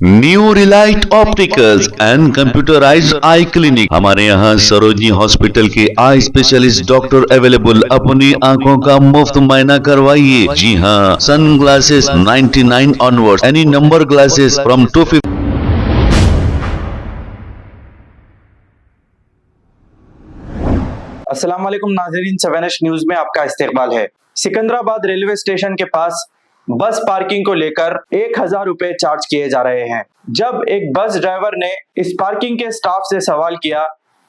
New Relight opticals and computerised I clinic. हमारे यहाँ Sarojini hospital के आई स्पेशलिस्ट डॉक्टर अवेलेबल। अपनी आंखों का मुफ्त मुआयना करवाइए। जी हाँ, sun glasses 99 onward, any number glasses from 250। अस्सलाम वालेकुम नाज़रीन, 7H न्यूज में आपका इस्तकबाल है। सिकंदराबाद रेलवे स्टेशन के पास बस पार्किंग को लेकर 1000 रुपए चार्ज किए जा रहे हैं। जब एक बस ड्राइवर ने इस पार्किंग के स्टाफ से सवाल किया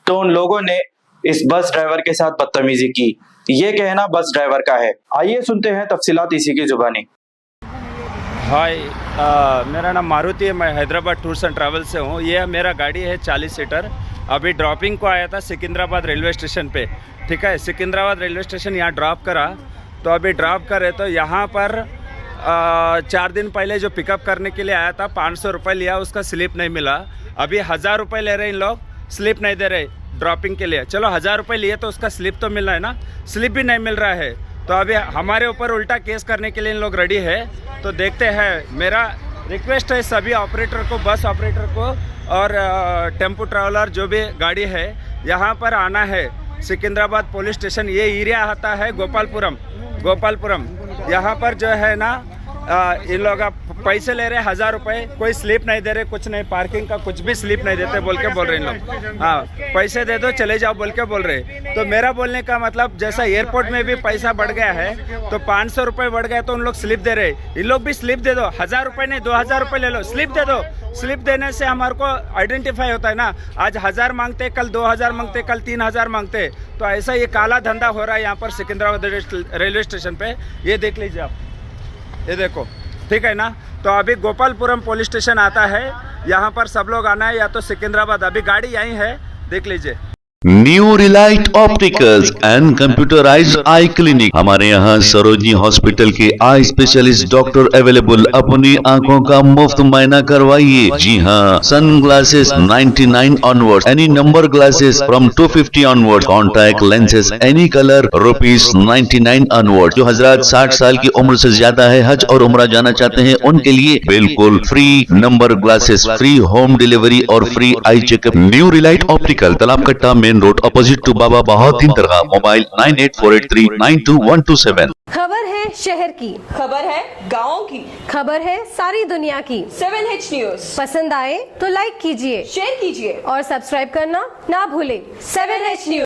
तो उन लोगों ने इस बस ड्राइवर के साथ बदतमीजी की। ये कहना बस ड्राइवर का है। आइए सुनते हैं तफसीलात इसी की जुबानी। हाय, मेरा नाम मारुति है। मैं हैदराबाद टूर्स एंड ट्रैवल से हूँ। ये मेरा गाड़ी है 40 सीटर। अभी ड्रॉपिंग को आया था सिकंदराबाद रेलवे स्टेशन पे। ठीक है, सिकंदराबाद रेलवे स्टेशन यहाँ ड्रॉप करा। तो अभी ड्रॉप करे तो यहाँ पर 4 दिन पहले जो पिकअप करने के लिए आया था 500 रुपये लिया, उसका स्लिप नहीं मिला। अभी 1000 रुपये ले रहे इन लोग, स्लिप नहीं दे रहे ड्रॉपिंग के लिए। चलो 1000 रुपये लिए तो उसका स्लिप तो मिल रहा है ना, स्लिप भी नहीं मिल रहा है। तो अभी हमारे ऊपर उल्टा केस करने के लिए इन लोग रेडी है। तो देखते हैं। मेरा रिक्वेस्ट है सभी ऑपरेटर को, बस ऑपरेटर को और टेम्पो ट्रैवलर जो भी गाड़ी है, यहाँ पर आना है। सिकंदराबाद पुलिस स्टेशन, ये एरिया आता है गोपालपुरम। यहाँ पर जो है ना इन लोग पैसे ले रहे 1000 रुपये, कोई स्लिप नहीं दे रहे, कुछ नहीं, पार्किंग का कुछ भी स्लिप नहीं देते बोल रहे इन लोग। हाँ, पैसे दे दो चले जाओ बोल रहे। तो मेरा बोलने का मतलब, जैसा एयरपोर्ट में भी पैसा बढ़ गया है तो 500 रुपये बढ़ गया तो उन लोग स्लिप दे रहे। इन लोग भी स्लिप दे दो, 1000 रुपये नहीं 2000 रुपये ले लो, स्लिप दे दो। स्लिप देने से हमारे को आइडेंटिफाई होता है ना। आज 1000 मांगते, कल 2000 मांगते, कल 3000 मांगते। तो ऐसा ये काला धंधा हो रहा है यहाँ पर सिकंदराबाद रेलवे स्टेशन पे। ये देख लीजिए आप, ये देखो, ठीक है ना। तो अभी गोपालपुरम पुलिस स्टेशन आता है, यहाँ पर सब लोग आना है, या तो सिकंदराबाद। अभी गाड़ी यहीं है, देख लीजिए। New Relight opticals and computerised I clinic. हमारे यहाँ सरोजनी हॉस्पिटल के आई स्पेशलिस्ट डॉक्टर अवेलेबल। अपनी आंखों का मुफ्त मुआयना करवाइए। जी हाँ, sun glasses 99 onward, any number glasses from 250 onward, contact lenses any colour ₹99 onward. जो हजरात 60 साल की उम्र से ज्यादा है, हज और उम्रा जाना चाहते हैं, उनके लिए बिल्कुल free number glasses, free home delivery और free eye checkup. New relight optical, Talab Katta main road, opposite to Baba Bahauddin दरगाह। मोबाइल 9848392127। खबर है शहर की, खबर है गाँव की, खबर है सारी दुनिया की। 7H न्यूज पसंद आए तो लाइक कीजिए, शेयर कीजिए और सब्सक्राइब करना ना भूले। 7H news.